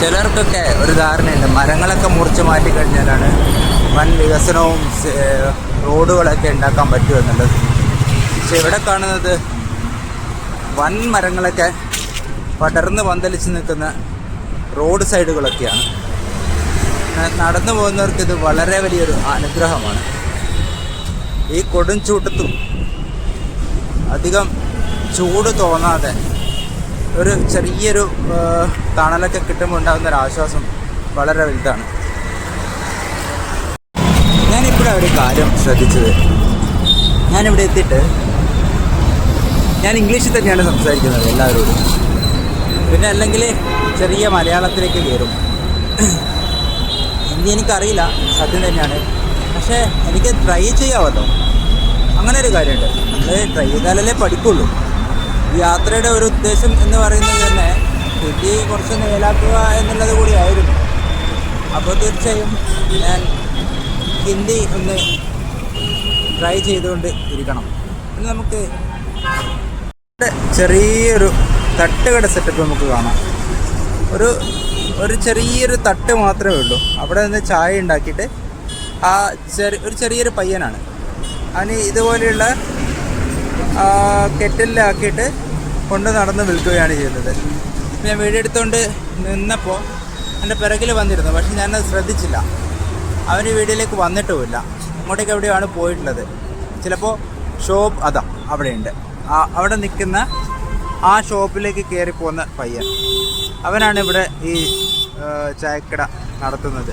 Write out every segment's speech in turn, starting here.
ചിലർക്കൊക്കെ ഒരു ധാരണയുണ്ട് മരങ്ങളൊക്കെ മുറിച്ച് മാറ്റി കഴിഞ്ഞാലാണ് വൻ വികസനവും റോഡുകളൊക്കെ ഉണ്ടാക്കാൻ പറ്റുമെന്നുള്ളത്. പക്ഷെ ഇവിടെ കാണുന്നത് വൻ മരങ്ങളൊക്കെ പടർന്ന് പന്തലിച്ച് നിൽക്കുന്ന റോഡ് സൈഡുകളൊക്കെയാണ്. നടന്നു പോകുന്നവർക്ക് ഇത് വളരെ വലിയൊരു അനുഗ്രഹമാണ്. ഈ കൊടും ചൂട്ടത്തും അധികം ചൂട് തോന്നാതെ ഒരു ചെറിയൊരു തണലൊക്കെ കിട്ടുമ്പോൾ ഉണ്ടാകുന്ന ഒരു ആശ്വാസം വളരെ വലുതാണ്. ഞാനിപ്പോഴാണ് ഒരു കാര്യം ശ്രദ്ധിച്ചത്. ഞാനിവിടെ എത്തിയിട്ട് ഞാൻ ഇംഗ്ലീഷിൽ തന്നെയാണ് സംസാരിക്കുന്നത് എല്ലാവരോടും. പിന്നെ അല്ലെങ്കിൽ ചെറിയ മലയാളത്തിലേക്ക് കയറും. ഹിന്ദി എനിക്കറിയില്ല, സത്യം തന്നെയാണ്. പക്ഷേ എനിക്ക് ട്രൈ ചെയ്യാമല്ലോ. അങ്ങനെ ഒരു കാര്യമുണ്ട്. നമ്മൾ ട്രൈ ചെയ്താലല്ലേ പഠിക്കുള്ളൂ. ഈ യാത്രയുടെ ഒരു ഉദ്ദേശം എന്ന് പറയുന്നത് തന്നെ ഹിന്ദി കുറച്ച് മേലാക്കുക എന്നുള്ളത് കൂടിയായിരുന്നു. അപ്പോൾ തീർച്ചയായും ഞാൻ ഹിന്ദി ഒന്ന് ട്രൈ ചെയ്തുകൊണ്ട് ഇരിക്കണം. പിന്നെ നമുക്ക് ചെറിയൊരു തട്ടുകട സെറ്റപ്പ് നമുക്ക് കാണാം. ഒരു ചെറിയൊരു തട്ട് മാത്രമേ ഉള്ളൂ. അവിടെ നിന്ന് ചായ ഉണ്ടാക്കിയിട്ട് ഒരു ചെറിയൊരു പയ്യനാണ് അവന് ഇതുപോലെയുള്ള കെറ്റിലാക്കിയിട്ട് കൊണ്ട് നടന്ന് വിൽക്കുകയാണ് ചെയ്യുന്നത്. ഞാൻ വീഡിയോ എടുത്തുകൊണ്ട് നിന്നപ്പോൾ എൻ്റെ പിറകിൽ വന്നിരുന്നു. പക്ഷെ ഞാനത് ശ്രദ്ധിച്ചില്ല. അവന് വീഡിയോയിലേക്ക് വന്നിട്ടുമില്ല. അങ്ങോട്ടേക്ക് എവിടെയാണ് പോയിട്ടുള്ളത്. ചിലപ്പോൾ ഷോപ്പ് അതാ അവിടെയുണ്ട്. അവിടെ നിൽക്കുന്ന ആ ഷോപ്പിലേക്ക് കയറിപ്പോകുന്ന പയ്യൻ അവനാണ് ഇവിടെ ഈ ചായക്കട നടത്തുന്നത്.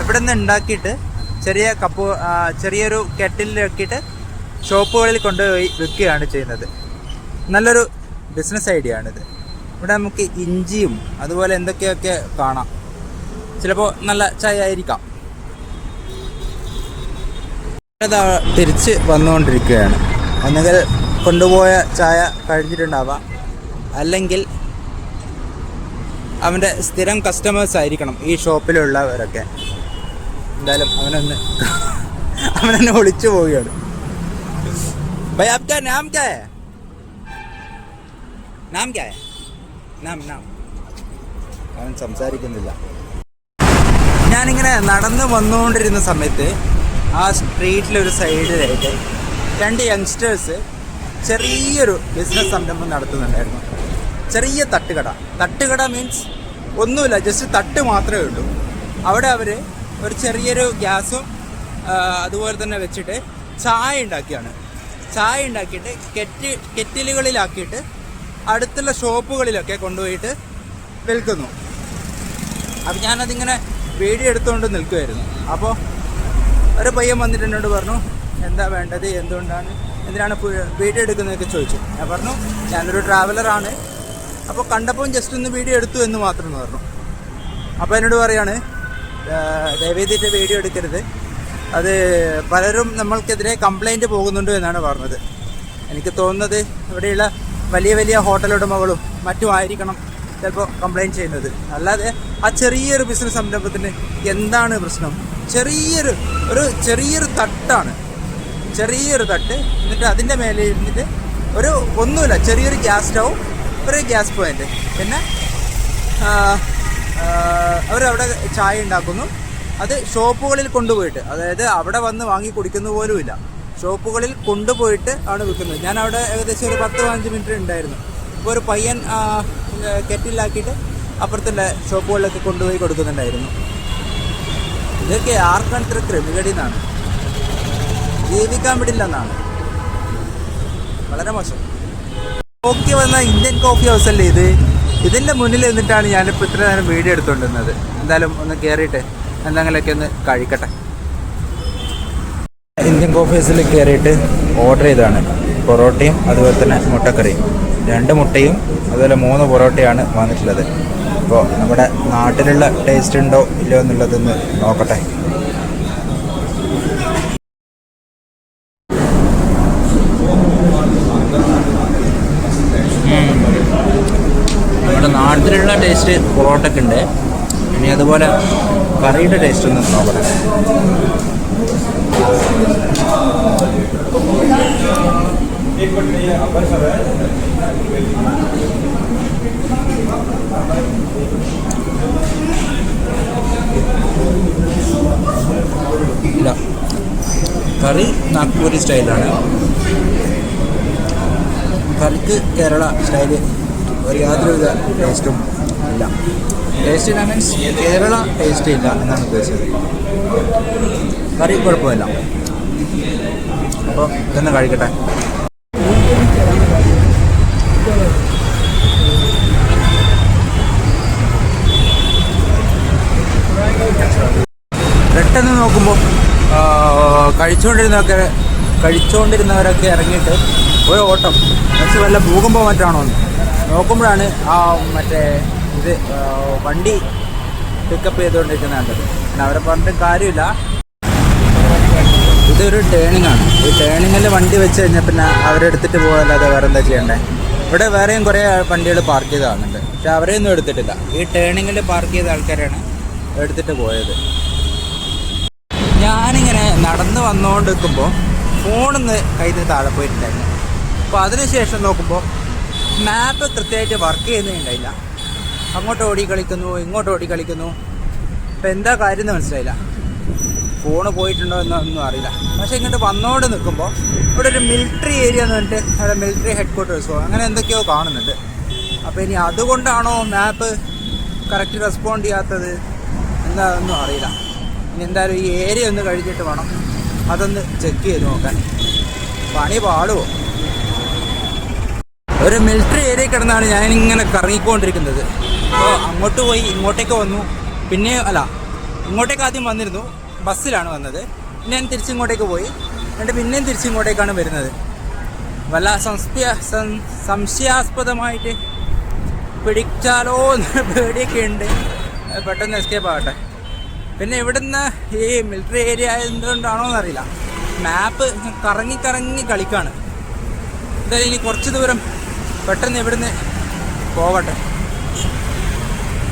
ഇവിടെ നിന്ന് ഉണ്ടാക്കിയിട്ട് ചെറിയൊരു കെറ്റിലാക്കിയിട്ട് ഷോപ്പുകളിൽ കൊണ്ടുപോയി വിൽക്കുകയാണ് ചെയ്യുന്നത്. നല്ലൊരു ബിസിനസ് ഐഡിയ ആണിത്. ഇവിടെ നമുക്ക് ഇഞ്ചിയും അതുപോലെ എന്തൊക്കെയൊക്കെ കാണാം. ചിലപ്പോൾ നല്ല ചായ ആയിരിക്കാം. തിരിച്ച് വന്നുകൊണ്ടിരിക്കുകയാണ്. ഒന്നുകിൽ കൊണ്ടുപോയ ചായ കഴിഞ്ഞിട്ടുണ്ടാവാം, അല്ലെങ്കിൽ അവൻ്റെ സ്ഥിരം കസ്റ്റമേഴ്സ് ആയിരിക്കണം ഈ ഷോപ്പിലുള്ളവരൊക്കെ. എന്തായാലും അവനെന്നെ ഒളിച്ചു പോവുകയാണ്. भाई आपका नाम क्या है? नाम क्या है? नाम അവൻ സംസാരിക്കുന്നില്ല. ഞാനിങ്ങനെ നടന്നു വന്നുകൊണ്ടിരുന്ന സമയത്ത് ആ സ്ട്രീറ്റിലൊരു സൈഡിലായിട്ട് 2 യങ്സ്റ്റേഴ്സ് ചെറിയൊരു ബിസിനസ് സംരംഭം നടത്തുന്നുണ്ടായിരുന്നു. ചെറിയ തട്ടുകട മീൻസ് ഒന്നുമില്ല, ജസ്റ്റ് തട്ട് മാത്രമേ ഉള്ളൂ. അവിടെ അവർ ഒരു ചെറിയൊരു ഗ്യാസും അതുപോലെ തന്നെ വെച്ചിട്ട് ചായ ഉണ്ടാക്കിയിട്ട് കെറ്റിലുകളിലാക്കിയിട്ട് അടുത്തുള്ള ഷോപ്പുകളിലൊക്കെ കൊണ്ടുപോയിട്ട് വിൽക്കുന്നു. അപ്പം ഞാനതിങ്ങനെ വീഡിയോ എടുത്തുകൊണ്ട് നിൽക്കുമായിരുന്നു. അപ്പോൾ ഒരു പയ്യൻ വന്നിട്ട് എന്നോട് പറഞ്ഞു, എന്താ വേണ്ടത്, എന്തിനാണ് വീഡിയോ എടുക്കുന്നതൊക്കെ ചോദിച്ചു. ഞാൻ പറഞ്ഞു ഞാനൊരു ട്രാവലറാണ്, അപ്പോൾ കണ്ടപ്പോൾ ജസ്റ്റ് ഒന്ന് വീഡിയോ എടുത്തു എന്ന് മാത്രം പറഞ്ഞു. അപ്പോൾ എന്നോട് പറയാണ്, ദയവേദിയിട്ട് വീഡിയോ എടുക്കരുത്, അത് പലരും നമ്മൾക്കെതിരെ കംപ്ലൈൻറ്റ് പോകുന്നുണ്ട് എന്നാണ് പറഞ്ഞത്. എനിക്ക് തോന്നുന്നത് ഇവിടെയുള്ള വലിയ ഹോട്ടൽ ഉടമകളും മറ്റുമായിരിക്കണം ചിലപ്പോൾ കംപ്ലൈൻറ്റ് ചെയ്യുന്നത്. അല്ലാതെ ആ ചെറിയൊരു ബിസിനസ് സംരംഭത്തിന് എന്താണ് പ്രശ്നം? ചെറിയൊരു തട്ടാണ്, ചെറിയൊരു തട്ട്. എന്നിട്ട് അതിൻ്റെ മേലെ ഇരുന്നിട്ട് ഒന്നുമില്ല, ചെറിയൊരു ഗ്യാസ് സ്റ്റൗ, ഒരു ഗ്യാസ് പോയിൻ്റ്, പിന്നെ അവരവിടെ ചായ ഉണ്ടാക്കുന്നു. അത് ഷോപ്പുകളിൽ കൊണ്ടുപോയിട്ട്, അതായത് അവിടെ വന്ന് വാങ്ങി കുടിക്കുന്ന പോലുമില്ല, ഷോപ്പുകളിൽ കൊണ്ടുപോയിട്ട് ആണ് വിൽക്കുന്നത്. ഞാൻ അവിടെ ഏകദേശം ഒരു 10-15 മിനിറ്റ് ഉണ്ടായിരുന്നു. അപ്പോൾ ഒരു പയ്യൻ കെറ്റിലാക്കിയിട്ട് അപ്പുറത്തുള്ള ഷോപ്പുകളിലൊക്കെ കൊണ്ടുപോയി കൊടുക്കുന്നുണ്ടായിരുന്നു. ഇതൊക്കെ ആർക്കാണ് ഇത്ര ക്രിമികടിയെന്നാണ്, ജീവിക്കാൻ വിടില്ലെന്നാണ്. വളരെ മോശം. കോഫി വന്ന ഇന്ത്യൻ കോഫി ഹൗസ് അല്ലേ ഇത്? ഇതിൻ്റെ മുന്നിൽ നിന്നിട്ടാണ് ഞാനിപ്പോൾ ഇത്ര നേരം വീഡിയോ എടുത്തുകൊണ്ടിരുന്നത്. എന്തായാലും ഒന്ന് കയറിയിട്ട് എന്തെങ്കിലുമൊക്കെ ഒന്ന് കഴിക്കട്ടെ. ഇന്ത്യൻ കോഫി ഹൗസിൽ കയറിയിട്ട് ഓർഡർ ചെയ്തതാണ് പൊറോട്ടയും അതുപോലെ തന്നെ മുട്ടക്കറിയും. 2 മുട്ടയും അതുപോലെ 3 പൊറോട്ടയാണ് വന്നിട്ടുള്ളത്. അപ്പോൾ നമ്മുടെ നാട്ടിലുള്ള ടേസ്റ്റ് ഉണ്ടോ ഇല്ലയോ എന്നുള്ളതൊന്ന് നോക്കട്ടെ. നമ്മുടെ നാട്ടിലുള്ള ടേസ്റ്റ് പൊറോട്ടയ്ക്ക് ഉണ്ട്. ഇനി അതുപോലെ കറിയുടെ ടേസ്റ്റ് ഒന്ന് നോക്കട്ടെ. കറി നാഗ്പൂരി സ്റ്റൈലാണ്. കറിക്ക് കേരള സ്റ്റൈല് ഒരു യാതൊരുവിധ ടേസ്റ്റും ഇല്ല. ടേസ്റ്റ് ഇല്ല മീൻസ് കേരള ടേസ്റ്റ് ഇല്ല എന്നാണ് ഉദ്ദേശിച്ചത്. കറി കുഴപ്പമില്ല. അപ്പോൾ ഇതൊന്ന് കഴിക്കട്ടെ. പെട്ടെന്ന് നോക്കുമ്പോൾ കഴിച്ചുകൊണ്ടിരുന്നവരൊക്കെ ഇറങ്ങിയിട്ട് ഒരു ഓട്ടം പക്ഷെ വല്ല ഭൂകമ്പോ മറ്റാണോ എന്ന് നോക്കുമ്പോഴാണ് ആ മറ്റേ ഇത് വണ്ടി പിക്കപ്പ് ചെയ്തുകൊണ്ടിരിക്കുന്ന കണ്ടത്. പിന്നെ അവരെ പറഞ്ഞിട്ട് കാര്യമില്ല. ഇതൊരു ടേണിംഗ് ആണ്. ഈ ടേണിങ്ങിൽ വണ്ടി വെച്ച് കഴിഞ്ഞാൽ പിന്നെ അവരെടുത്തിട്ട് പോകാനല്ലാതെ വേറെ എന്താ ചെയ്യണ്ടേ? ഇവിടെ വേറെയും കുറേ വണ്ടികൾ പാർക്ക് ചെയ്ത് കാണുന്നുണ്ട്, പക്ഷെ അവരെയൊന്നും എടുത്തിട്ടില്ല. ഈ ടേണിങ്ങിൽ പാർക്ക് ചെയ്ത ആൾക്കാരാണ് എടുത്തിട്ട് പോയത്. ഞാനിങ്ങനെ നടന്ന് വന്നുകൊണ്ട് നിൽക്കുമ്പോൾ ഫോണിന്ന് കയ്യിൽ നിന്ന് താഴെ പോയിട്ടുണ്ടായിരുന്നു. അപ്പോൾ അതിനുശേഷം നോക്കുമ്പോൾ മാപ്പ് കൃത്യമായിട്ട് വർക്ക് ചെയ്യുന്നുണ്ടായില്ല. അങ്ങോട്ട് ഓടി കളിക്കുന്നു, ഇങ്ങോട്ട് ഓടി കളിക്കുന്നു. അപ്പോൾ എന്താ കാര്യം എന്ന് മനസ്സിലായില്ല. ഫോണ് പോയിട്ടുണ്ടോ എന്നൊന്നും അറിയില്ല. പക്ഷേ ഇങ്ങോട്ട് വന്നുകൊണ്ട് നിൽക്കുമ്പോൾ ഇവിടെ ഒരു മിലിറ്ററി ഏരിയ എന്ന് പറഞ്ഞിട്ട് അവിടെ മിലിറ്ററി ഹെഡ് ക്വാർട്ടേഴ്സോ അങ്ങനെ എന്തൊക്കെയോ കാണുന്നുണ്ട്. അപ്പോൾ ഇനി അതുകൊണ്ടാണോ മാപ്പ് കറക്റ്റ് റെസ്പോണ്ട് ചെയ്യാത്തത് എന്താണെന്നൊന്നും അറിയില്ല. ഇനി എന്തായാലും ഈ ഏരിയ ഒന്ന് കഴിഞ്ഞിട്ട് വേണം അതൊന്ന് ചെക്ക് ചെയ്ത് നോക്കാൻ. പണി പാടുമോ? ഒരു മിലിറ്ററി ഏരിയ കിടന്നാണ് ഞാനിങ്ങനെ കറങ്ങിക്കൊണ്ടിരിക്കുന്നത്. അപ്പോൾ അങ്ങോട്ട് പോയി ഇങ്ങോട്ടേക്ക് വന്നു. പിന്നെ ഇങ്ങോട്ടേക്ക് ആദ്യം വന്നിരുന്നു, ബസ്സിലാണ് വന്നത്. പിന്നെ ഞാൻ തിരിച്ചിങ്ങോട്ടേക്ക് പോയി, എന്നിട്ട് പിന്നെയും തിരിച്ചിങ്ങോട്ടേക്കാണ് വരുന്നത്. വല്ല സംശയാസ്പദമായിട്ട് പിടിച്ചാലോ എന്ന് പേടിയൊക്കെ ഉണ്ട്. പെട്ടെന്ന് എസ്കേപ്പ് ആകട്ടെ. പിന്നെ ഇവിടുന്ന് ഈ മിലിറ്ററി ഏരിയ ആയതുകൊണ്ടാണോ എന്നറിയില്ല, മാപ്പ് കറങ്ങി കളിക്കാണ്. എന്തായാലും ഇനി കുറച്ച് ദൂരം പെട്ടെന്ന് ഇവിടുന്ന് പോകട്ടെ.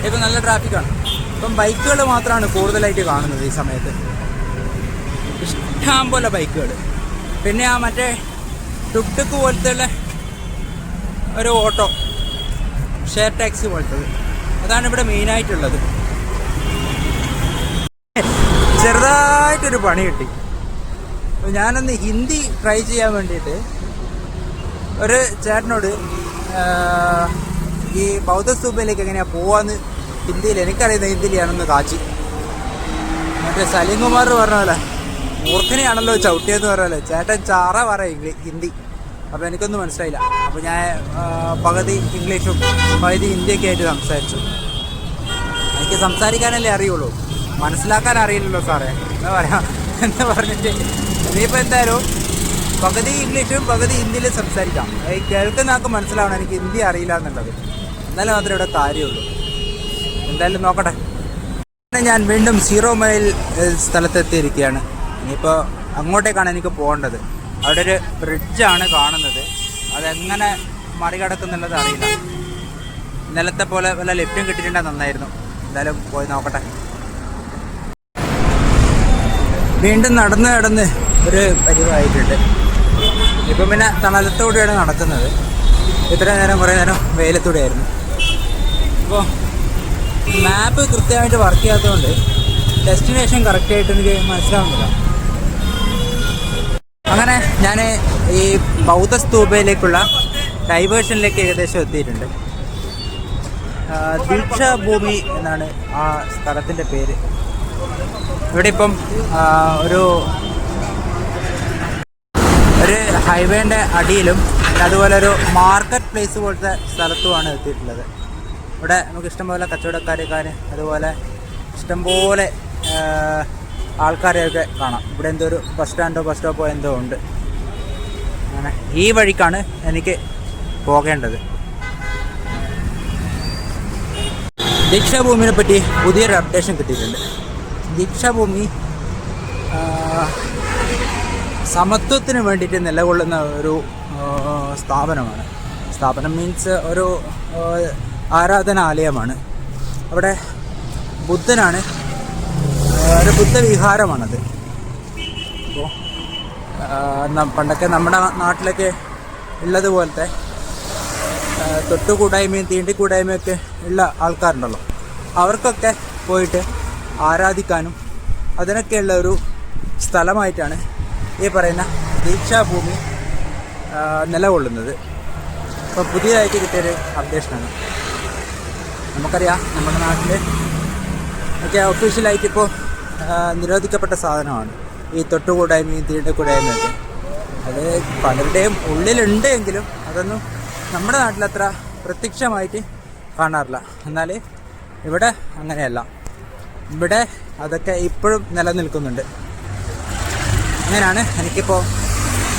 ഇപ്പം നല്ല ട്രാഫിക്കാണ്. ഇപ്പം ബൈക്കുകൾ മാത്രമാണ് കൂടുതലായിട്ട് കാണുന്നത് ഈ സമയത്ത്. ഇഷ്ടം പോലെ ബൈക്കുകൾ. പിന്നെ ആ മറ്റേ ടുക്ക് പോലത്തെ ഒരു ഓട്ടോ, ഷെയർ ടാക്സി പോലത്തത്, അതാണ് ഇവിടെ മെയിനായിട്ടുള്ളത്. ചെറുതായിട്ടൊരു പണി കിട്ടി. അപ്പോൾ ഞാനൊന്ന് ഹിന്ദി ട്രൈ ചെയ്യാൻ വേണ്ടിയിട്ട് ഒരു ചേട്ടനോട് ഈ ബൗദ്ധസ്തൂപയിലേക്ക് എങ്ങനെയാണ് പോവാന്ന് ഹിന്ദിയിൽ, എനിക്കറിയുന്ന ഹിന്ദിയിലാണെന്ന് കാച്ചി. മറ്റേ സലീം കുമാർ പറഞ്ഞ പോലെ മൂർഖനെയാണല്ലോ ചവിട്ടിയെന്ന് പറഞ്ഞ ചേട്ടൻ ചാറ പറയും ഹിന്ദി. അപ്പോൾ എനിക്കൊന്നും മനസ്സിലായില്ല. അപ്പോൾ ഞാൻ പകുതി ഇംഗ്ലീഷും പകുതി ഹിന്ദിയൊക്കെ ആയിട്ട് സംസാരിച്ചു. എനിക്ക് സംസാരിക്കാനല്ലേ അറിയുള്ളൂ, മനസ്സിലാക്കാൻ അറിയില്ലല്ലോ സാറേ എന്ന് പറഞ്ഞിട്ട് ഇനിയിപ്പോൾ എന്തായാലും പകുതി ഇംഗ്ലീഷും പകുതി ഹിന്ദിയിലും സംസാരിക്കാം. കേൾക്കുന്ന ആൾക്ക് മനസ്സിലാവണം എനിക്ക് ഹിന്ദി അറിയില്ല എന്നുള്ളത്. എന്നാലും മാത്രമേ ഇവിടെ കാര്യമുള്ളൂ. എന്തായാലും നോക്കട്ടെ. ഞാൻ വീണ്ടും 0 മൈൽ സ്ഥലത്തെത്തിയിരിക്കുകയാണ്. ഇനിയിപ്പോൾ അങ്ങോട്ടേക്കാണ് എനിക്ക് പോകേണ്ടത്. അവിടെ ഒരു ബ്രിഡ്ജാണ് കാണുന്നത്. അതെങ്ങനെ മറികടക്കുന്നുള്ളത് അറിയില്ല. ഇന്നലത്തെ പോലെ വല്ല ലിഫ്റ്റും കിട്ടിയിട്ടുണ്ടെങ്കിൽ നന്നായിരുന്നു. എന്തായാലും പോയി നോക്കട്ടെ. വീണ്ടും നടന്ന് ഒരു പരിവായിട്ടുണ്ട്. ഇപ്പം പിന്നെ തണലത്തോടെയാണ് നടക്കുന്നത്. കുറേ നേരം വെയിലത്തൂടെയായിരുന്നു. അപ്പോൾ മാപ്പ് കൃത്യമായിട്ട് വർക്ക് ചെയ്യാത്തതുകൊണ്ട് ഡെസ്റ്റിനേഷൻ കറക്റ്റായിട്ട് എനിക്ക് മനസ്സിലാവുന്നില്ല. അങ്ങനെ ഞാൻ ഈ ബൗദ്ധസ്തൂപയിലേക്കുള്ള ഡൈവേർഷനിലേക്ക് ഏകദേശം എത്തിയിട്ടുണ്ട്. ദീക്ഷാഭൂമി എന്നാണ് ആ സ്ഥലത്തിൻ്റെ പേര്. ഇവിടെ ഇപ്പം ഒരു ഹൈവേൻ്റെ അടിയിലും അതുപോലെ ഒരു മാർക്കറ്റ് പ്ലേസ് പോലത്തെ സ്ഥലത്തുമാണ് എത്തിയിട്ടുള്ളത്. ഇവിടെ നമുക്ക് ഇഷ്ടംപോലെ കച്ചവടക്കാർ, അതുപോലെ ഇഷ്ടംപോലെ ആൾക്കാരെയൊക്കെ കാണാം. ഇവിടെ എന്തോ ഒരു ബസ് സ്റ്റോപ്പോ എന്തോ ഉണ്ട്. അങ്ങനെ ഈ വഴിക്കാണ് എനിക്ക് പോകേണ്ടത്. ദീക്ഷാഭൂമിനെ പറ്റി പുതിയൊരു അപ്ഡേഷൻ കിട്ടിയിട്ടുണ്ട്. ദീക്ഷാഭൂമി സമത്വത്തിന് വേണ്ടിയിട്ട് നിലകൊള്ളുന്ന ഒരു സ്ഥാപനമാണ്. സ്ഥാപനം മീൻസ് ഒരു ആരാധനാലയമാണ്. അവിടെ ബുദ്ധനാണ്, ഒരു ബുദ്ധവിഹാരമാണത്. അപ്പോൾ പണ്ടൊക്കെ നമ്മുടെ നാട്ടിലൊക്കെ ഉള്ളതുപോലത്തെ തൊട്ടുകൂടായ്മയും തീണ്ടിക്കൂടായ്മയൊക്കെ ഉള്ള ആൾക്കാരുണ്ടല്ലോ, അവർക്കൊക്കെ പോയിട്ട് ആരാധിക്കാനും അതിനൊക്കെയുള്ള ഒരു സ്ഥലമായിട്ടാണ് ഈ പറയുന്ന ദീക്ഷാഭൂമി നിലകൊള്ളുന്നത്. ഇപ്പോൾ പുതിയതായിട്ട് കിട്ടിയൊരു അപ്ഡേഷനാണ്. നമുക്കറിയാം നമ്മുടെ നാട്ടിൽ ഒക്കെ ഒഫീഷ്യലായിട്ട് ഇപ്പോൾ നിരോധിക്കപ്പെട്ട സാധനമാണ് ഈ തൊട്ടുകൂടായ്മയും തീണ്ടക്കൂടായ്മയൊക്കെ. അത് പലരുടെയും ഉള്ളിലുണ്ട് എങ്കിലും അതൊന്നും നമ്മുടെ നാട്ടിലത്ര പ്രത്യക്ഷമായിട്ട് കാണാറില്ല. എന്നാൽ ഇവിടെ അങ്ങനെയല്ല, ഇവിടെ അതൊക്കെ ഇപ്പോഴും നിലനിൽക്കുന്നുണ്ട്. അങ്ങനെയാണ് എനിക്കിപ്പോൾ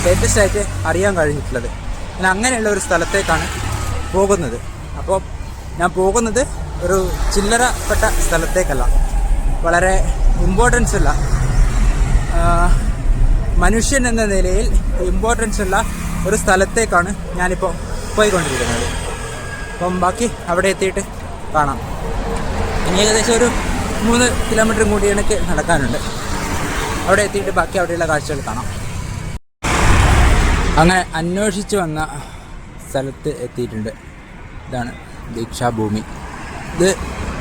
ലേറ്റസ്റ്റായിട്ട് അറിയാൻ കഴിഞ്ഞിട്ടുള്ളത്. ഞാൻ അങ്ങനെയുള്ള ഒരു സ്ഥലത്തേക്കാണ് പോകുന്നത്. അപ്പോൾ ഞാൻ പോകുന്നത് ഒരു ചില്ലറപ്പെട്ട സ്ഥലത്തേക്കല്ല, വളരെ ഇമ്പോർട്ടൻസ് ഉള്ള, മനുഷ്യൻ എന്ന നിലയിൽ ഇമ്പോർട്ടൻസ് ഉള്ള ഒരു സ്ഥലത്തേക്കാണ് ഞാനിപ്പോൾ പോയിക്കൊണ്ടിരിക്കുന്നത്. അപ്പം ബാക്കി അവിടെ എത്തിയിട്ട് കാണാം. ഇനി ഏകദേശം ഒരു 3 കിലോമീറ്റർ കൂടി എനിക്ക് നടക്കാനുണ്ട്. അവിടെ എത്തിയിട്ട് ബാക്കി അവിടെയുള്ള കാഴ്ചകൾ കാണാം. അങ്ങനെ അന്വേഷിച്ച് വന്ന സ്ഥലത്ത് എത്തിയിട്ടുണ്ട്. ഇതാണ് ദീക്ഷാഭൂമി. ഇത്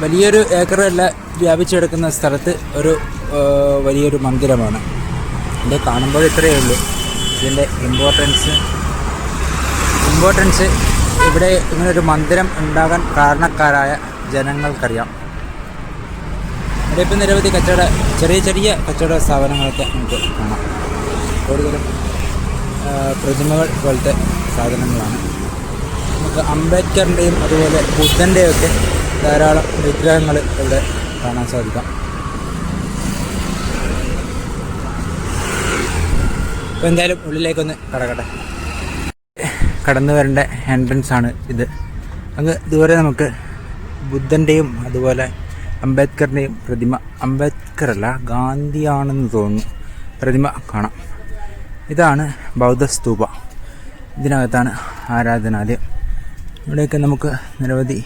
വലിയൊരു ഏക്കറല്ല വ്യാപിച്ചെടുക്കുന്ന സ്ഥലത്ത് ഒരു വലിയൊരു മന്ദിരമാണ്. ഇത് കാണുമ്പോൾ ഇത്രയേ ഉള്ളൂ. ഇതിൻ്റെ ഇമ്പോർട്ടൻസ് ഇവിടെ ഇങ്ങനൊരു മന്ദിരം ഉണ്ടാകാൻ കാരണക്കാരായ ജനങ്ങൾക്കറിയാം. ഇവിടെ ഇപ്പം നിരവധി ചെറിയ കച്ചവട സ്ഥാപനങ്ങളൊക്കെ നമുക്ക് കാണാം. കൂടുതലും പ്രതിമകൾ പോലത്തെ സാധനങ്ങളാണ്. നമുക്ക് അംബേദ്കറിൻ്റെയും അതുപോലെ ബുദ്ധൻ്റെയും ഒക്കെ ധാരാളം വിഗ്രഹങ്ങൾ ഇവിടെ കാണാൻ സാധിക്കാം. അപ്പോൾ എന്തായാലും ഉള്ളിലേക്കൊന്ന് കടന്നു വരേണ്ട എൻട്രൻസ് ആണ് ഇത്. അങ്ങ് ദൂരെ നമുക്ക് ബുദ്ധൻ്റെയും അതുപോലെ അംബേദ്കറിൻ്റെയും പ്രതിമ, അംബേദ്കറല്ല ഗാന്ധിയാണെന്ന് തോന്നുന്നു, പ്രതിമ കാണാം. ഇതാണ് ബൗദ്ധസ്തൂപ. ഇതിനകത്താണ് ആരാധനാലയം. ഇവിടെയൊക്കെ നമുക്ക് നിരവധി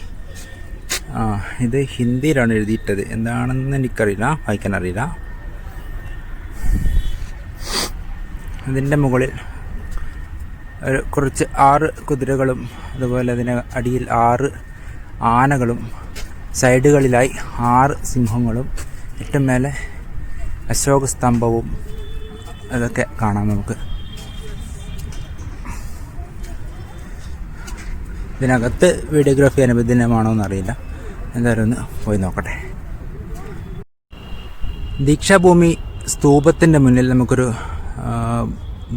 ഇത് ഹിന്ദിയിലാണ് എഴുതിയിട്ടത്, എന്താണെന്ന് എനിക്കറിയില്ല, വായിക്കാനറിയില്ല. അതിൻ്റെ മുകളിൽ കുറച്ച് 6 കുതിരകളും അതുപോലെ അതിന് അടിയിൽ 6 ആനകളും സൈഡുകളിലായി 6 സിംഹങ്ങളും ഏറ്റവും മേലെ അശോക സ്തംഭവും അതൊക്കെ കാണാം നമുക്ക്. ഇതിനകത്ത് വീഡിയോഗ്രാഫി അനുവദനീയമാണോ എന്നറിയില്ല, എന്തായാലും ഒന്ന് പോയി നോക്കട്ടെ. ദീക്ഷാഭൂമി സ്തൂപത്തിൻ്റെ മുന്നിൽ നമുക്കൊരു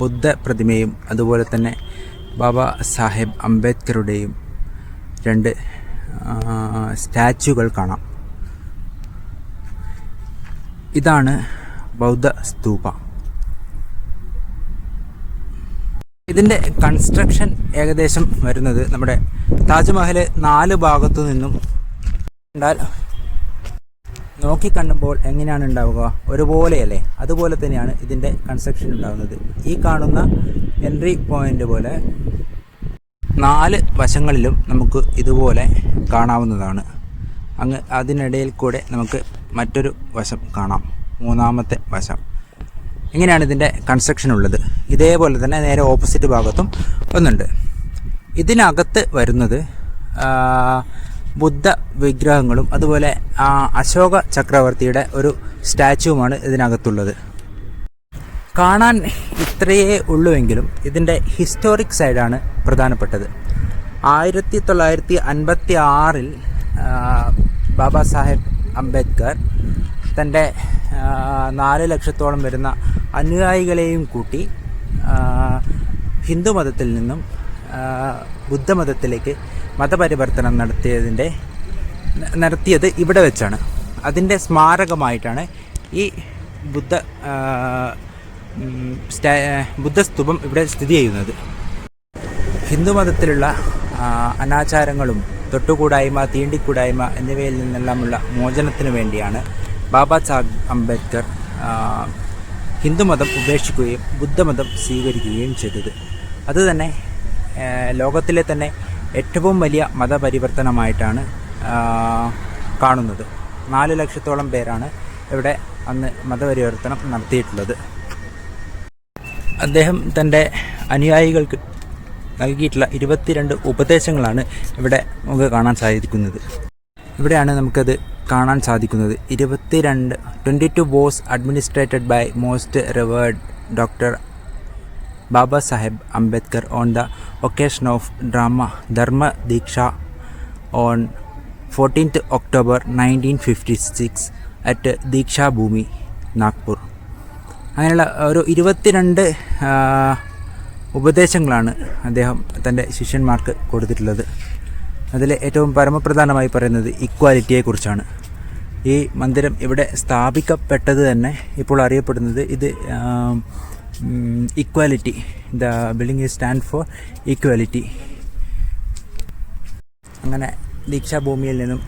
ബുദ്ധ പ്രതിമയും അതുപോലെ തന്നെ ബാബാ സാഹേബ് അംബേദ്കറുടെയും 2 സ്റ്റാച്യുകൾ കാണാം. ഇതാണ് ബൗദ്ധ സ്തൂപ. ഇതിൻ്റെ കൺസ്ട്രക്ഷൻ ഏകദേശം വരുന്നത് നമ്മുടെ താജ്മഹൽ 4 ഭാഗത്തു നിന്നും കണ്ടാൽ നോക്കിക്കണ്ടുമ്പോൾ എങ്ങനെയാണ് ഉണ്ടാവുക, ഒരുപോലെയല്ലേ? അതുപോലെ തന്നെയാണ് ഇതിൻ്റെ കൺസ്ട്രക്ഷൻ ഉണ്ടാകുന്നത്. ഈ കാണുന്ന എൻട്രി പോയിൻ്റ് പോലെ 4 വശങ്ങളിലും നമുക്ക് ഇതുപോലെ കാണാവുന്നതാണ്. അങ്ങ് അതിനിടയിൽ കൂടെ നമുക്ക് മറ്റൊരു വശം കാണാം, 3ാമത്തെ വശം. ഇങ്ങനെയാണ് ഇതിൻ്റെ കൺസ്ട്രക്ഷൻ ഉള്ളത്. ഇതേപോലെ തന്നെ നേരെ ഓപ്പോസിറ്റ് ഭാഗത്തും ഒന്നുണ്ട്. ഇതിനകത്ത് വരുന്നത് ബുദ്ധ വിഗ്രഹങ്ങളും അതുപോലെ അശോക ചക്രവർത്തിയുടെ ഒരു സ്റ്റാച്യുവുമാണ് ഇതിനകത്തുള്ളത്. കാണാൻ ഇത്രയേ ഉള്ളുവെങ്കിലും ഇതിൻ്റെ ഹിസ്റ്റോറിക് സൈഡാണ് പ്രധാനപ്പെട്ടത്. 1956 ബാബാ സാഹേബ് അംബേദ്കർ തൻ്റെ 4 ലക്ഷത്തോളം വരുന്ന അനുയായികളെയും കൂട്ടി ഹിന്ദു മതത്തിൽ നിന്നും ബുദ്ധമതത്തിലേക്ക് മതപരിവർത്തനം നടത്തിയത് ഇവിടെ വെച്ചാണ്. അതിൻ്റെ സ്മാരകമായിട്ടാണ് ഈ ബുദ്ധസ്തൂപം ഇവിടെ സ്ഥിതി ചെയ്യുന്നത്. ഹിന്ദുമതത്തിലുള്ള അനാചാരങ്ങളും തൊട്ടുകൂടായ്മ, തീണ്ടിക്കൂടായ്മ എന്നിവയിൽ നിന്നെല്ലാമുള്ള മോചനത്തിനു വേണ്ടിയാണ് ബാബാ സാഹേബ് അംബേദ്കർ ഹിന്ദുമതം ഉപേക്ഷിക്കുകയും ബുദ്ധമതം സ്വീകരിക്കുകയും ചെയ്തത്. അതുതന്നെ ലോകത്തിലെ തന്നെ ഏറ്റവും വലിയ മതപരിവർത്തനമായിട്ടാണ് കാണുന്നത്. 4 ലക്ഷത്തോളം പേരാണ് ഇവിടെ അന്ന് മതപരിവർത്തനം നടത്തിയിട്ടുള്ളത്. അദ്ദേഹം തൻ്റെ അനുയായികൾക്ക് നൽകിയിട്ടുള്ള 22 ഉപദേശങ്ങളാണ് ഇവിടെ നമുക്ക് കാണാൻ സാധിക്കുന്നത്. ഇവിടെയാണ് നമുക്കത് കാണാൻ സാധിക്കുന്നത്. 22 was administered by most revered doctor Baba Saheb Ambedkar on the occasion of Dharma Diksha on 14th October 1956 at Diksha Bhumi, Nagpur. അങ്ങനെയുള്ള ഒരു 22 ഉപദേശങ്ങളാണ് അദ്ദേഹം തൻ്റെ ശിഷ്യന്മാർക്ക് കൊടുത്തിട്ടുള്ളത്. അതിൽ ഏറ്റവും പരമപ്രധാനമായി പറയുന്നത് ഇക്വാലിറ്റിയെക്കുറിച്ചാണ്. ഈ മന്ദിരം ഇവിടെ സ്ഥാപിക്കപ്പെട്ടത് തന്നെ ഇപ്പോൾ അറിയപ്പെടുന്നത് ഇത് equality, the building is stand for equality. അങ്ങനെ ദീക്ഷാഭൂമിയിൽ നിന്നും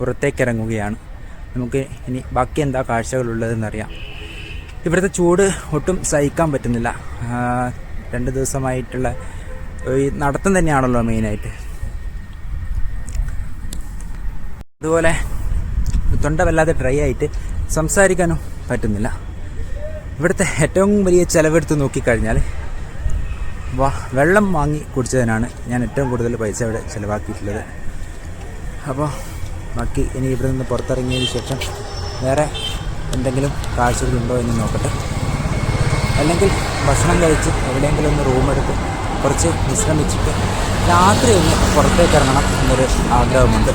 പുറത്തേക്കിറങ്ങുകയാണ്. നമുക്ക് ഇനി ബാക്കി എന്താ കാഴ്ചകളുള്ളതെന്നറിയാം. ഇവിടുത്തെ ചൂട് ഒട്ടും സഹിക്കാൻ പറ്റുന്നില്ല. 2 ദിവസമായിട്ടുള്ള ഈ നടത്തം തന്നെയാണല്ലോ മെയിനായിട്ട്. അതുപോലെ തൊണ്ട വല്ലാതെ ഡ്രൈ ആയിട്ട് സംസാരിക്കാനും പറ്റുന്നില്ല. ഇവിടുത്തെ ഏറ്റവും വലിയ ചിലവെടുത്ത് നോക്കിക്കഴിഞ്ഞാൽ വെള്ളം വാങ്ങി കുടിച്ചതിനാണ് ഞാൻ ഏറ്റവും കൂടുതൽ പൈസ ഇവിടെ ചിലവാക്കിയിട്ടുള്ളത്. അപ്പോൾ ബാക്കി ഇനി ഇവിടെ നിന്ന് പുറത്തിറങ്ങിയതിന് ശേഷം വേറെ എന്തെങ്കിലും കാഴ്ചകളുണ്ടോ എന്ന് നോക്കട്ടെ. അല്ലെങ്കിൽ ഭക്ഷണം കഴിച്ച് എവിടെയെങ്കിലും ഒന്ന് റൂമെടുത്ത് കുറച്ച് വിശ്രമിച്ചിട്ട് രാത്രി ഒന്ന് പുറത്തേക്ക് ഇറങ്ങണം എന്നൊരു ആഗ്രഹമുണ്ട്.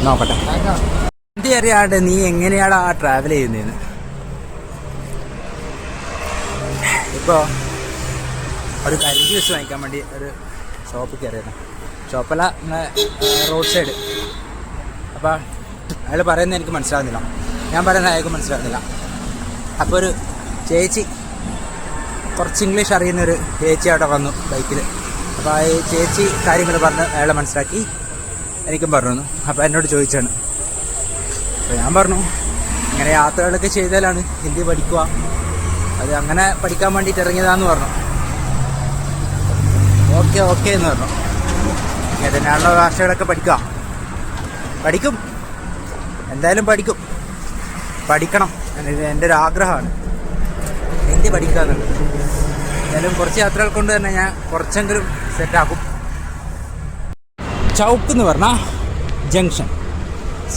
നോക്കട്ടെ. എന്ത് അറിയാണ്ട് നീ എങ്ങനെയാണ് ആ ട്രാവൽ ചെയ്യുന്നതെന്ന്. ഇപ്പോൾ ഒരു കരിഞ്ച് വെച്ച് വാങ്ങിക്കാൻ വേണ്ടി ഒരു ഷോപ്പിൽ കയറിയത്. ഷോപ്പല്ല, നമ്മളെ റോഡ് സൈഡ്. അപ്പോൾ അയാൾ പറയുന്നത് എനിക്ക് മനസ്സിലാകുന്നില്ല, ഞാൻ പറയുന്നത് അയാൾക്ക് മനസ്സിലാകുന്നില്ല. അപ്പോൾ ഒരു ചേച്ചി, കുറച്ച് ഇംഗ്ലീഷ് അറിയുന്നൊരു ചേച്ചി അവിടെ വന്നു ബൈക്കിൽ. അപ്പോൾ ആ ചേച്ചി കാര്യങ്ങൾ പറഞ്ഞ് അയാളെ മനസ്സിലാക്കി എനിക്കും പറഞ്ഞു. അപ്പോൾ എന്നോട് ചോദിച്ചാണ്. അപ്പോൾ ഞാൻ പറഞ്ഞു, ഇങ്ങനെ യാത്രകളൊക്കെ ചെയ്താലാണ് ഹിന്ദി പഠിക്കുക, അത് അങ്ങനെ പഠിക്കാൻ വേണ്ടിയിട്ട് ഇറങ്ങിയതാന്ന് പറഞ്ഞു. ഓക്കെ എന്ന് പറഞ്ഞു. ഏതെന്നാണല്ലോ ഭാഷകളൊക്കെ പഠിക്കും, എന്തായാലും പഠിക്കണം. എൻ്റെ ഒരു ആഗ്രഹമാണ് ഹിന്ദി പഠിക്കുക എന്നുള്ളത്. എന്തായാലും കുറച്ച് യാത്രകൾ കൊണ്ട് തന്നെ ഞാൻ കുറച്ചെങ്കിലും സെറ്റാക്കും. ചൗക്ക് എന്ന് പറഞ്ഞാൽ ജംഗ്ഷൻ,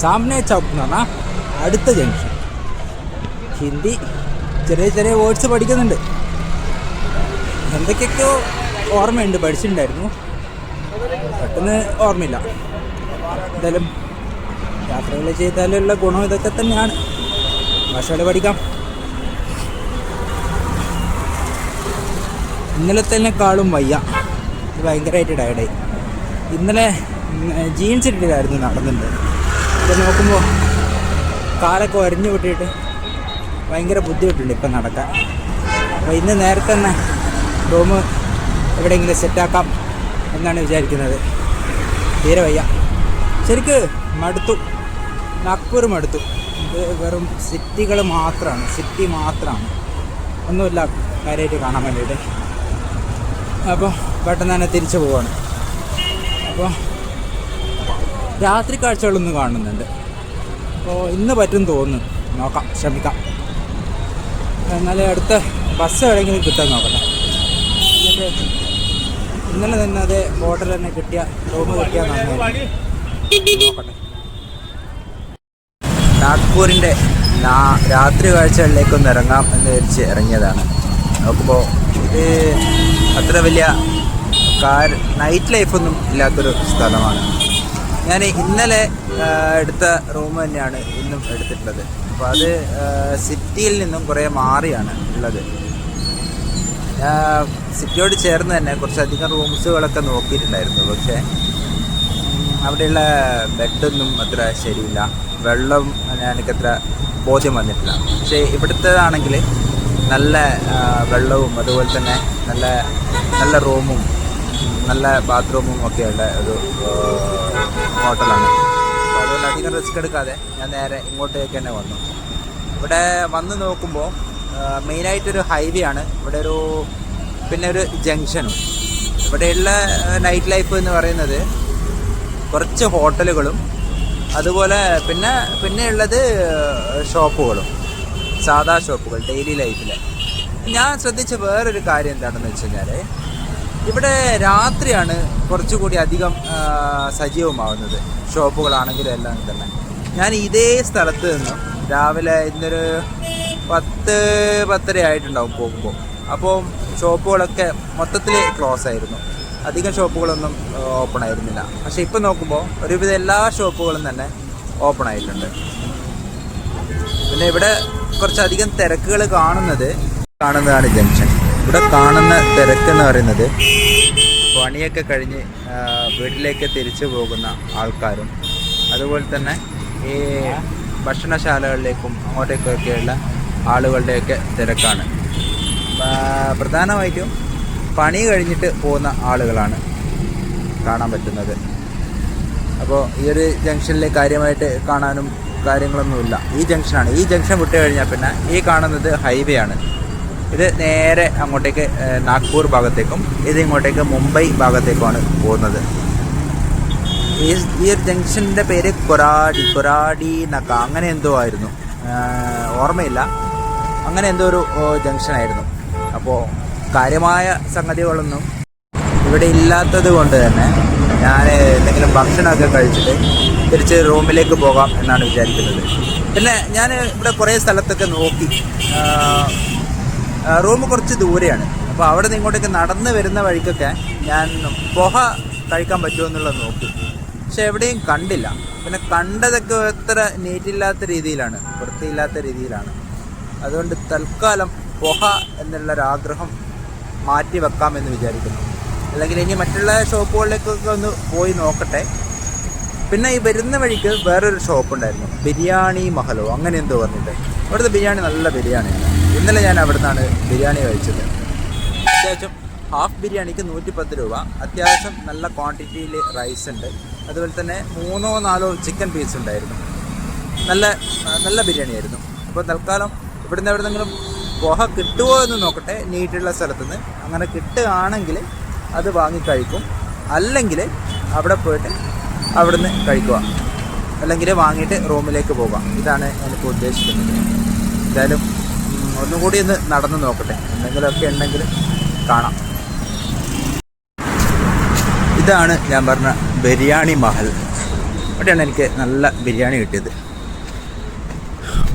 സാമനെ ചൗക്ക് എന്ന് പറഞ്ഞാൽ അടുത്ത ജംഗ്ഷൻ. ഹിന്ദി ചെറിയ വേർഡ്സ് പഠിക്കുന്നുണ്ട്, എന്തൊക്കെയൊക്കെയോ ഓർമ്മയുണ്ട്, പഠിച്ചിട്ടുണ്ടായിരുന്നു, പെട്ടെന്ന് ഓർമ്മയില്ല. എന്തായാലും യാത്രകൾ ചെയ്താലുള്ള ഗുണം ഇതൊക്കെ തന്നെയാണ്. ഭാഷകൾ പഠിക്കാം. ഇന്നലത്തേക്കാളും വയ്യ, ഭയങ്കരമായിട്ട് ടയർഡായി. ഇന്നലെ ജീൻസ് ഇട്ടിട്ടായിരുന്നു നടന്നിട്ടുണ്ട്. ഇപ്പം നോക്കുമ്പോൾ കാലൊക്കെ ഒരഞ്ഞു വിട്ടിട്ട് ഭയങ്കര ബുദ്ധിമുട്ടുണ്ട് ഇപ്പം നടക്കാൻ. അപ്പോൾ ഇന്ന് നേരത്തെ തന്നെ റൂം എവിടെയെങ്കിലും സെറ്റാക്കാം എന്നാണ് വിചാരിക്കുന്നത്. തീരെ വയ്യ, ശരിക്ക് മടുത്തു. നാഗ്പൂർ മടുത്തു. ഇത് വെറും സിറ്റി മാത്രമാണ്, ഒന്നുമില്ല കാര്യമായിട്ട് കാണാൻ വേണ്ടിയിട്ട്. അപ്പോൾ പെട്ടെന്ന് തന്നെ തിരിച്ചു പോവാണ്. അപ്പോൾ രാത്രി കാഴ്ചകളൊന്നും കാണുന്നുണ്ട്. അപ്പോൾ ഇന്ന് പറ്റും തോന്നുന്നു, നോക്കാം, ശ്രമിക്കാം. എന്നാലേ അടുത്ത ബസ് എവിടെയെങ്കിലും കിട്ടാൻ നോക്കട്ടെ. എന്നിട്ട് ഇന്നലെ തന്നെ അതേ ഹോട്ടൽ തന്നെ കിട്ടിയ റൂം കിട്ടിയാൽ നോക്കട്ടെ. നാഗ്പൂരിൻ്റെ രാത്രി കാഴ്ചകളിലേക്കൊന്ന് ഇറങ്ങാം എന്ന് വിചാരിച്ച് ഇറങ്ങിയതാണ്. നോക്കുമ്പോൾ ഇത് അത്ര വലിയ നൈറ്റ് ലൈഫൊന്നും ഇല്ലാത്തൊരു സ്ഥലമാണ്. ഞാൻ ഇന്നലെ എടുത്ത റൂം തന്നെയാണ് ഇന്നും എടുത്തിട്ടുള്ളത്. അപ്പോൾ അത് സിറ്റിയിൽ നിന്നും കുറേ മാറിയാണ് ഉള്ളത്. സിറ്റിയോട് ചേർന്ന് തന്നെ കുറച്ചധികം റൂംസുകളൊക്കെ നോക്കിയിട്ടുണ്ടായിരുന്നു. പക്ഷേ അവിടെയുള്ള ബെഡൊന്നും അത്ര ശരിയില്ല, വെള്ളം എനിക്കത്ര ബോധ്യം വന്നിട്ടില്ല. പക്ഷേ ഇവിടുത്തേതാണെങ്കിൽ നല്ല വെള്ളവും അതുപോലെ തന്നെ നല്ല റൂമും നല്ല ബാത്റൂമും ഒക്കെയുള്ള ഒരു ഹോട്ടലാണ്. അപ്പോൾ അതുകൊണ്ട് അധികം റിസ്ക് എടുക്കാതെ ഞാൻ നേരെ ഇങ്ങോട്ടേക്ക് തന്നെ വന്നു. ഇവിടെ വന്ന് നോക്കുമ്പോൾ മെയിനായിട്ടൊരു ഹൈവേ ആണ് ഇവിടെ, പിന്നെ ഒരു ജംഗ്ഷനും. ഇവിടെയുള്ള നൈറ്റ് ലൈഫ് എന്ന് പറയുന്നത് കുറച്ച് ഹോട്ടലുകളും അതുപോലെ പിന്നെ ഉള്ളത് ഷോപ്പുകളും, സാധാ ഷോപ്പുകൾ ഡെയിലി ലൈഫിൽ. ഞാൻ ശ്രദ്ധിച്ച വേറൊരു കാര്യം എന്താണെന്ന് വെച്ച് കഴിഞ്ഞാൽ ഇവിടെ രാത്രിയാണ് കുറച്ചുകൂടി അധികം സജീവമാവുന്നത്, ഷോപ്പുകളാണെങ്കിലും എല്ലാം തന്നെ. ഞാൻ ഇതേ സ്ഥലത്ത് നിന്ന് രാവിലെ ഇന്നൊരു 10-10:30 ആയിട്ടുണ്ടാവും പോകുമ്പോൾ. അപ്പോൾ ഷോപ്പുകളൊക്കെ മൊത്തത്തിൽ ക്ലോസ് ആയിരുന്നു. അധികം ഷോപ്പുകളൊന്നും ഓപ്പൺ ആയിരുന്നില്ല. പക്ഷേ ഇപ്പോൾ നോക്കുമ്പോൾ ഒരുവിധം എല്ലാ ഷോപ്പുകളും തന്നെ ഓപ്പൺ ആയിട്ടുണ്ട്. പിന്നെ ഇവിടെ കുറച്ചധികം തിരക്കുകൾ കാണുന്നതാണ് ജംഗ്ഷൻ. ഇവിടെ കാണുന്ന തിരക്കെന്ന് പറയുന്നത് പണിയൊക്കെ കഴിഞ്ഞ് വീട്ടിലേക്ക് തിരിച്ചു പോകുന്ന ആൾക്കാരും അതുപോലെ തന്നെ ഈ ഭക്ഷണശാലകളിലേക്കും അങ്ങോട്ടേക്കൊക്കെയുള്ള ആളുകളുടെയൊക്കെ തിരക്കാണ്. പ്രധാനമായിട്ടും പണി കഴിഞ്ഞിട്ട് പോകുന്ന ആളുകളാണ് കാണാൻ പറ്റുന്നത്. അപ്പോൾ ഈ ഒരു ജംഗ്ഷനിൽ കാര്യമായിട്ട് കാണാനും കാര്യങ്ങളൊന്നുമില്ല. ഈ ജംഗ്ഷനാണ്. ഈ ജംഗ്ഷൻ വിട്ട് കഴിഞ്ഞാൽ പിന്നെ ഈ കാണുന്നത് ഹൈവേ ആണ്. ഇത് നേരെ അങ്ങോട്ടേക്ക് നാഗ്പൂർ ഭാഗത്തേക്കും ഇത് ഇങ്ങോട്ടേക്ക് മുംബൈ ഭാഗത്തേക്കുമാണ് പോകുന്നത്. ഈ ഒരു ജംഗ്ഷൻ്റെ പേര് കൊറാടി നക്ക അങ്ങനെ എന്തോ ആയിരുന്നു, ഓർമ്മയില്ല. അങ്ങനെ എന്തോ ഒരു ജംഗ്ഷനായിരുന്നു. അപ്പോൾ കാര്യമായ സംഗതികളൊന്നും ഇവിടെ ഇല്ലാത്തത് കൊണ്ട് തന്നെ ഞാൻ എന്തെങ്കിലും ഭക്ഷണമൊക്കെ കഴിച്ചിട്ട് തിരിച്ച് റൂമിലേക്ക് പോകാം എന്നാണ് വിചാരിക്കുന്നത്. പിന്നെ ഞാൻ ഇവിടെ കുറേ സ്ഥലത്തൊക്കെ നോക്കി. റൂം കുറച്ച് ദൂരെയാണ്. അപ്പോൾ അവിടെ നിന്ന് ഇങ്ങോട്ടേക്ക് നടന്ന് വരുന്ന വഴിക്കൊക്കെ ഞാൻ പൊഹ കഴിക്കാൻ പറ്റുമോ എന്നുള്ളത് നോക്കി. പക്ഷെ എവിടെയും കണ്ടില്ല. പിന്നെ കണ്ടതൊക്കെ എത്ര നീറ്റില്ലാത്ത രീതിയിലാണ്, വൃത്തിയില്ലാത്ത രീതിയിലാണ്. അതുകൊണ്ട് തൽക്കാലം പൊഹ എന്നുള്ളൊരാഗ്രഹം മാറ്റി വെക്കാമെന്ന് വിചാരിക്കുന്നു. അല്ലെങ്കിൽ ഇനി മറ്റുള്ള ഷോപ്പുകളിലേക്കൊക്കെ ഒന്ന് പോയി നോക്കട്ടെ. പിന്നെ ഈ വരുന്ന വഴിക്ക് വേറൊരു ഷോപ്പുണ്ടായിരുന്നു, ബിരിയാണി മഹലോ അങ്ങനെ എന്തോ പറഞ്ഞിട്ട്. അവിടുത്തെ ബിരിയാണി നല്ല ബിരിയാണിയാണ്. ഇന്നലെ ഞാൻ അവിടെ നിന്നാണ് ബിരിയാണി കഴിച്ചത്. അത്യാവശ്യം ഹാഫ് ബിരിയാണിക്ക് 110 രൂപ. അത്യാവശ്യം നല്ല ക്വാണ്ടിറ്റിയിൽ റൈസ് ഉണ്ട്. അതുപോലെ തന്നെ 3-4 ചിക്കൻ പീസ് ഉണ്ടായിരുന്നു. നല്ല ബിരിയാണി ആയിരുന്നു. അപ്പോൾ തൽക്കാലം ഇവിടുന്ന് എവിടെന്നെങ്കിലും പൊഹ കിട്ടുമോ എന്ന് നോക്കട്ടെ, നീറ്റുള്ള സ്ഥലത്തുനിന്ന്. അങ്ങനെ കിട്ടുകയാണെങ്കിൽ അത് വാങ്ങി കഴിക്കും. അല്ലെങ്കിൽ അവിടെ പോയിട്ട് അവിടുന്ന് കഴിക്കുക, അല്ലെങ്കിൽ വാങ്ങിയിട്ട് റൂമിലേക്ക് പോകാം. ഇതാണ് ഞാനിപ്പോൾ ഉദ്ദേശിക്കുന്നത്. എന്തായാലും ഒന്നും കൂടി ഒന്ന് നടന്ന് നോക്കട്ടെ, എന്തെങ്കിലുമൊക്കെ ഉണ്ടെങ്കിൽ കാണാം. ഇതാണ് ഞാൻ പറഞ്ഞ ബിരിയാണി മഹൽ. അവിടെയാണ് എനിക്ക് നല്ല ബിരിയാണി കിട്ടിയത്.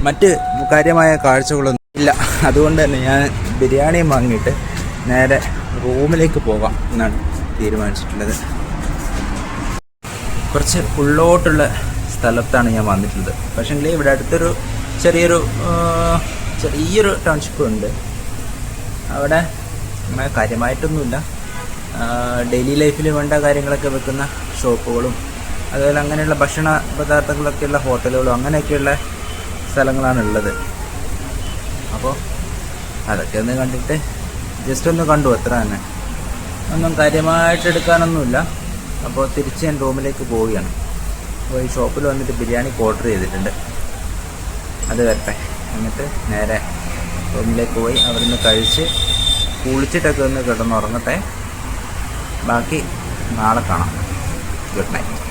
മറ്റ് കാര്യമായ കാഴ്ചകളൊന്നും ഇല്ല. അതുകൊണ്ട് തന്നെ ഞാൻ ബിരിയാണി വാങ്ങിയിട്ട് നേരെ റൂമിലേക്ക് പോകാം എന്നാണ് തീരുമാനിച്ചിട്ടുള്ളത്. കുറച്ച് ഉള്ളോട്ടുള്ള സ്ഥലത്താണ് ഞാൻ വന്നിട്ടുള്ളത്. പക്ഷേങ്കിൽ ഇവിടെ അടുത്തൊരു ചെറിയൊരു ടൗൺഷിപ്പ് ഉണ്ട്. അവിടെ കാര്യമായിട്ടൊന്നുമില്ല. ഡെയിലി ലൈഫിൽ വേണ്ട കാര്യങ്ങളൊക്കെ വെക്കുന്ന ഷോപ്പുകളും അതുപോലെ അങ്ങനെയുള്ള ഭക്ഷണ പദാർത്ഥങ്ങളൊക്കെയുള്ള ഹോട്ടലുകളും അങ്ങനെയൊക്കെയുള്ള സ്ഥലങ്ങളാണ് ഉള്ളത്. അപ്പോൾ അതൊക്കെ ഒന്ന് കണ്ടിട്ട് ജസ്റ്റ് ഒന്ന് കണ്ടു, അത്ര തന്നെ. ഒന്നും കാര്യമായിട്ട് എടുക്കാനൊന്നുമില്ല. അപ്പോൾ തിരിച്ച് ഞാൻ റൂമിലേക്ക് പോവുകയാണ്. അപ്പോൾ ഈ ഷോപ്പിൽ വന്നിട്ട് ബിരിയാണിക്ക് ഓർഡർ ചെയ്തിട്ടുണ്ട്. അത് വരട്ടെ. എന്നിട്ട് നേരെ റൂമിലേക്ക് പോയി അവിടെ നിന്ന് കഴിച്ച് കുളിച്ചിട്ടൊക്കെ ഒന്ന് കിടന്നുറങ്ങട്ടെ. ബാക്കി നാളെ കാണാം. Good night.